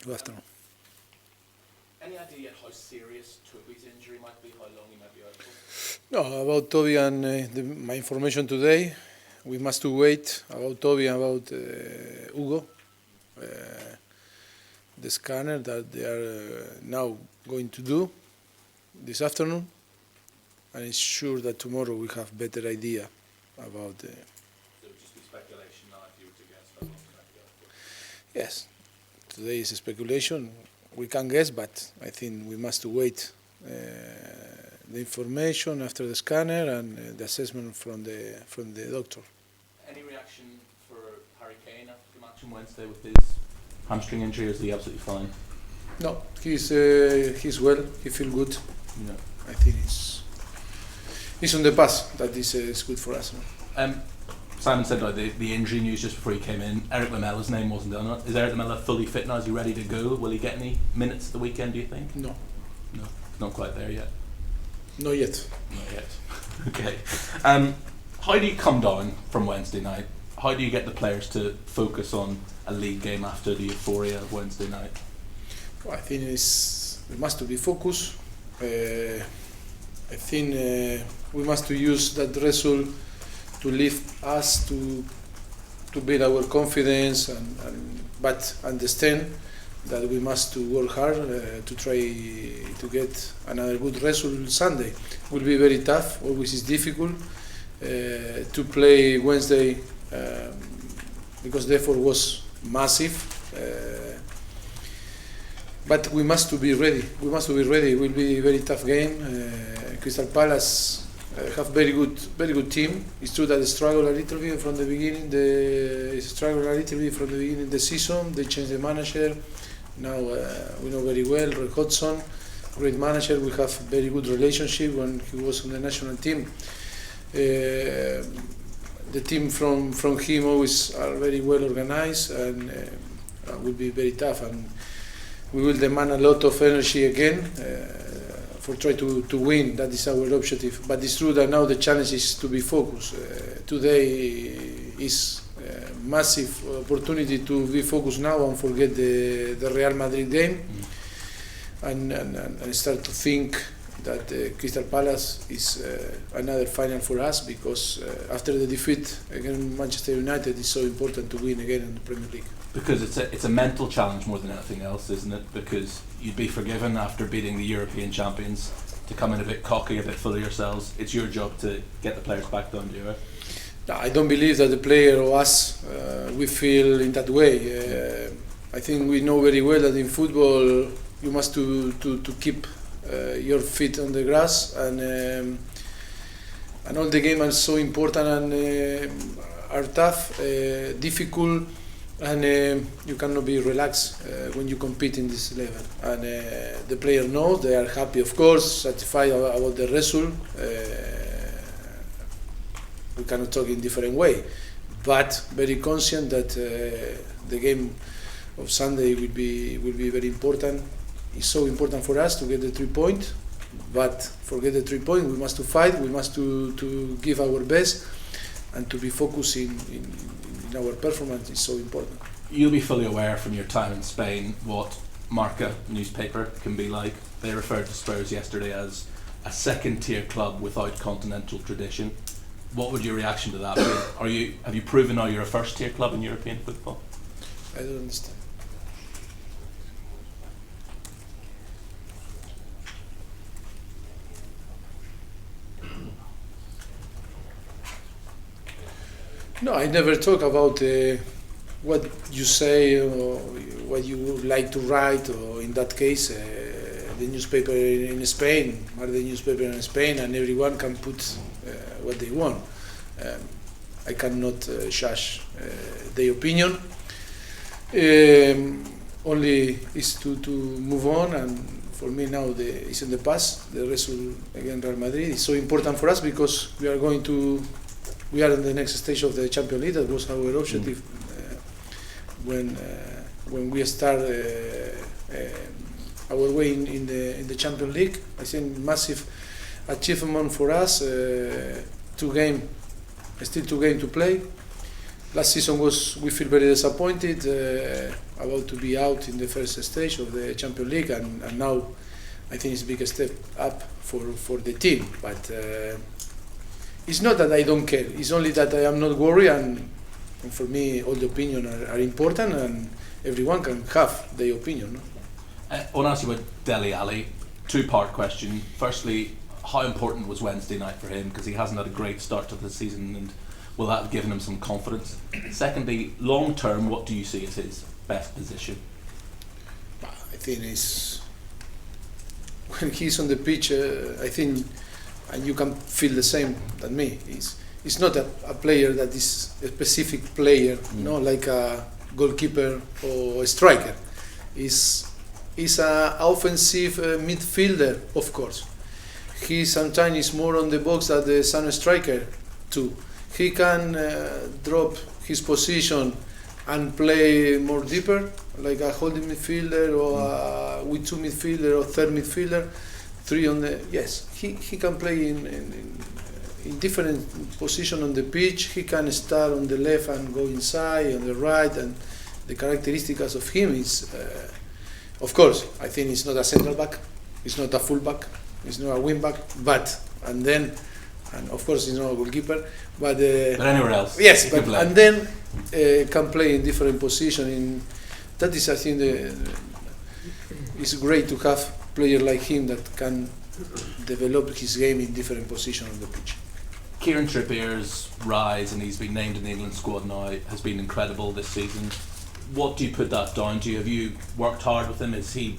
Good afternoon. Any idea yet how serious Toby's injury might be, how long he might be out for? No, about Toby and my information today, we must wait about Toby and about Hugo, the scanner that they are now going to do this afternoon, and it's sure that tomorrow we have better idea about So it would just be speculation now if you were to guess how long he might be out for? Yes, today is a speculation. We can guess, but I think we must wait the information after the scanner and the assessment from the doctor. Any reaction for Harry Kane after the match on Wednesday with his hamstring injury, or is he absolutely fine? No, he's well. He feels good. Yeah. I think he's on the path. That is good for us. No? Simon said like the injury news just before he came in. Erik Lamela's name wasn't on it. Is Erik Lamela fully fit now? Is he ready to go? Will he get any minutes at the weekend, do you think? No, Not quite there yet. not yet. Not yet. Okay. How do you come down from Wednesday night? How do you get the players to focus on a league game after the euphoria of Wednesday night? Well, I think we must be focused. I think we must use that result to lift us to build our confidence, but understand that we must work hard to try to get another good result Sunday. Will be very tough. Always is difficult to play Wednesday because the effort was massive. But we must be ready. We must be ready. It will be a very tough game. Crystal Palace have very good team. It's true that they struggle a little bit from the beginning. They struggle a little bit from the beginning of the season. They changed the manager. Now we know very well Roy Hodgson, great manager. We have very good relationship when he was on the national team. The team from him always are very well organized and will be very tough. And we will demand a lot of energy again for try to win. That is our objective. But it's true that now the challenge is to be focused. Today is a massive opportunity to be focused now and forget the Real Madrid game and start to think that Crystal Palace is another final for us, because after the defeat against Manchester United, it's so important to win again in the Premier League. Because it's a mental challenge more than anything else, isn't it? Because you'd be forgiven after beating the European champions to come in a bit cocky, a bit full of yourselves. It's your job to get the players back down to earth. No, I don't believe that the player or us we feel in that way. I think we know very well that in football you must to keep your feet on the grass, and all the games are so important and are tough, difficult, and you cannot be relaxed when you compete in this level. And the player knows, they are happy, of course, satisfied about the result. We cannot talk in different way, but very conscient that the game of Sunday will be very important. It's so important for us to get the 3 points, but forget the 3 points. We must to fight. We must to give our best and to be focused in our performance is so important. You'll be fully aware from your time in Spain what Marca newspaper can be like. They referred to Spurs yesterday as a second-tier club without continental tradition. What would your reaction to that be? Have you proven now you're a first-tier club in European football? I don't understand. No, I never talk about what you say or what you would like to write, or in that case, the newspaper in Spain are the newspaper in Spain, and everyone can put what they want. I cannot judge their opinion. Only is to move on, and for me now it's in the past. The result against Real Madrid is so important for us because we are in the next stage of the Champions League. That was our objective when we start our way in the Champions League. I think massive achievement for us. Still two games to play. last season we feel very disappointed, about to be out in the first stage of the Champions League, and now I think it's a big step up for the team. But it's not that I don't care. It's only that I am not worried, and for me all the opinions are important, and everyone can have their opinion. No? I want to ask you about Dele Alli. Two-part question. Firstly, how important was Wednesday night for him? Because he hasn't had a great start to the season, and will that have given him some confidence? Secondly, long-term, what do you see as his best position? I think it's when he's on the pitch. I think, and you can feel the same than me. It's not a player that is a specific player, like a goalkeeper or a striker. He's an offensive midfielder, of course. He sometimes is more on the box than the center striker too. He can drop his position and play more deeper, like a holding midfielder or with two midfielder or third midfielder, three on the. Yes, he can play in different position on the pitch. He can start on the left and go inside on the right, and the characteristics of him is. Of course, I think it's not a central back, it's not a full back, it's not a wing back, and of course it's not a goalkeeper, but anywhere else. Yes, and then can play in different positions. That is, I think, it's great to have player like him that can develop his game in different positions on the pitch. Kieran Trippier's rise, and he's been named in the England squad now, has been incredible this season. What do you put that down to? Have you worked hard with him? Has he,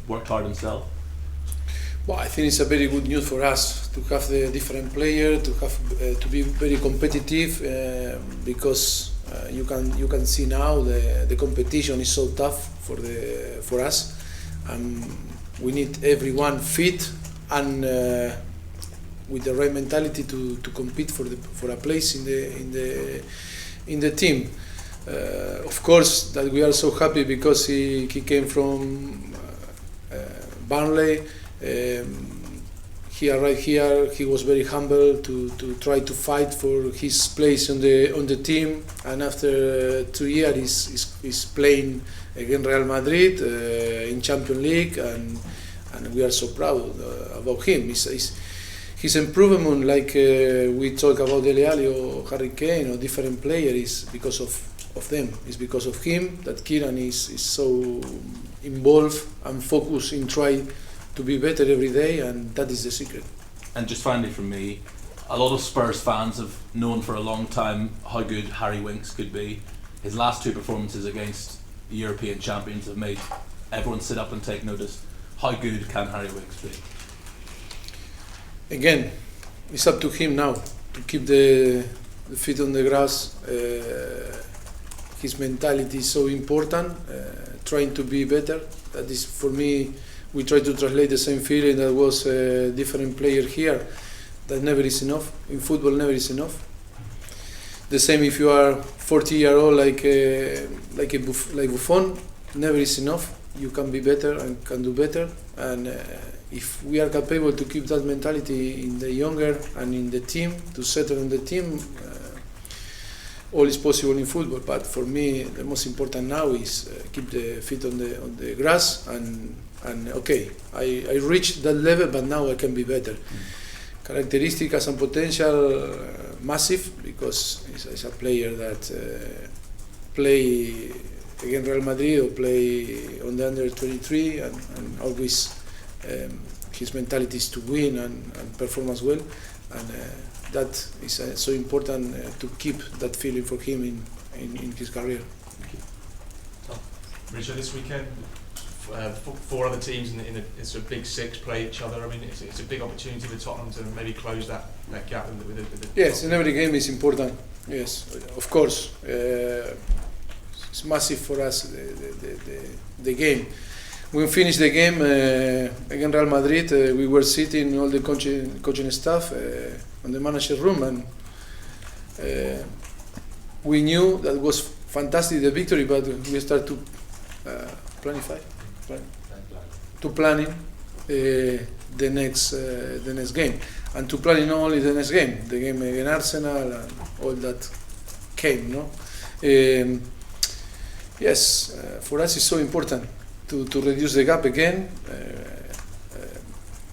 worked hard himself? Well, I think it's a very good news for us to have the different player, to have to be very competitive, because you can see now the competition is so tough for us, and we need everyone fit and with the right mentality to compete for a place in the team. Of course, that we are so happy because he came from Burnley. He arrived here. He was very humble to try to fight for his place on the team. And after 2 years, he's playing against Real Madrid in Champions League, and we are so proud about him. His improvement, like we talk about Dele Alli or Harry Kane or different players, is because of them. It's because of him that Kieran is so involved and focused in trying to be better every day, and that is the secret. And just finally from me, a lot of Spurs fans have known for a long time how good Harry Winks could be. His last two performances against the European champions have made everyone sit up and take notice. How good can Harry Winks be? Again, it's up to him now to keep the feet on the grass. His mentality is so important, trying to be better. That is, for me, we try to translate the same feeling that was a different player here, that never is enough. In football, never is enough. The same if you are 40-year-old like Buffon, never is enough. You can be better and can do better. And if we are capable to keep that mentality in the younger and in the team, to settle in the team, all is possible in football. But for me, the most important now is keep the feet on the grass and okay, I reached that level, but now I can be better. Characteristics and potential massive, because he's a player that play against Real Madrid or play on the under 23, and always his mentality is to win and perform as well, and that is so important to keep that feeling for him in his career. Richard, this weekend, four other teams it's a big six play each other. I mean, it's a big opportunity for Tottenham to maybe close that gap with the yes, in every game is important. Yes, of course. It's massive for us, the game. When we finished the game against Real Madrid, we were sitting, all the coaching staff, on the manager room, and we knew that was fantastic, the victory, but we started to planning the next game, and to planning not only the next game, the game against Arsenal and all that came. No, yes, for us it's so important to reduce the gap again.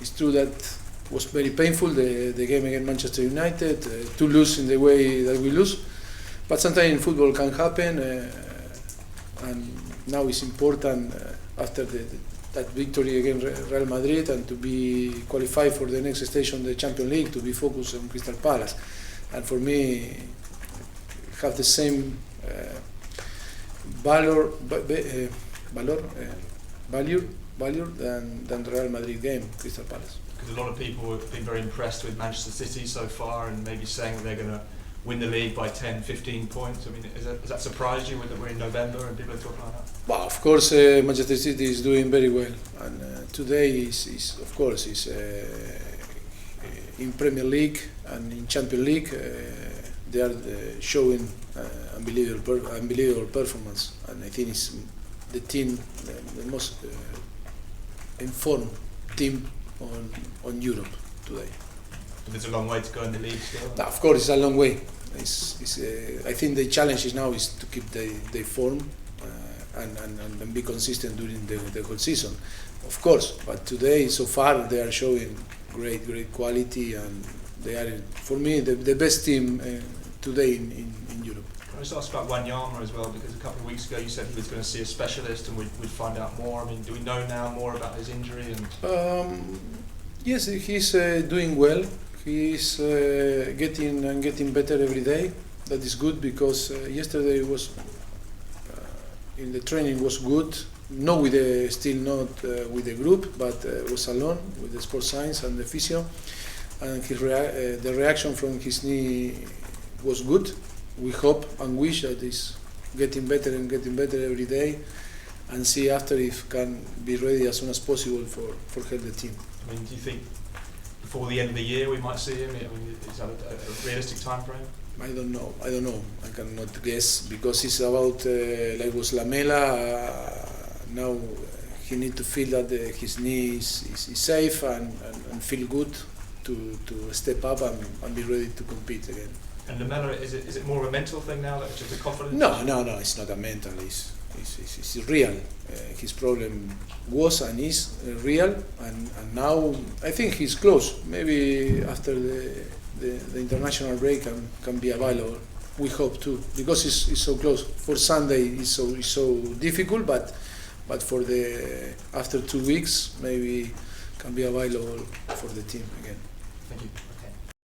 It's true that was very painful the game against Manchester United to lose in the way that we lose, but sometimes in football can happen, and now it's important after that victory against Real Madrid and to be qualified for the next stage on the Champions League, to be focused on Crystal Palace, and for me have the same value than the Real Madrid game, Crystal Palace. Because a lot of people have been very impressed with Manchester City so far, and maybe saying that they're going to win the league by 10, 15 points. I mean, has that surprised you that we're in November and people are talking like that? Well, of course, Manchester City is doing very well, and today is of course in Premier League and in Champions League. They are showing unbelievable performance, and I think it's the team, the most informed team on Europe today. But there's a long way to go in the league still. Now, of course, it's a long way. I think the challenge is now is to keep the form and be consistent during the whole season, of course. But today, so far, they are showing great quality, and they are, for me, the best team today in Europe. I just asked about Wanyama as well, because a couple of weeks ago you said he was going to see a specialist and we'd find out more. I mean, do we know now more about his injury? And yes, he's doing well. He's getting better every day. That is good, because yesterday was in the training was good. Not with still not with the group, but was alone with the sports science and the physio. And the reaction from his knee was good. We hope and wish that he's getting better every day, and see after if can be ready as soon as possible for help the team. I mean, do you think before the end of the year we might see him? I mean, is that a realistic time frame? I don't know. I cannot guess, because it's about like was Lamela. Now he need to feel that his knee is safe and feel good to step up and be ready to compete again. And Lamela, is it more of a mental thing now, like just a confidence? No, it's not a mental. It's real. His problem was and is real, and now I think he's close. Maybe after the international break can be available. We hope too, because it's so close. For Sunday it's so difficult, but for the after 2 weeks maybe can be available for the team again. Thank you.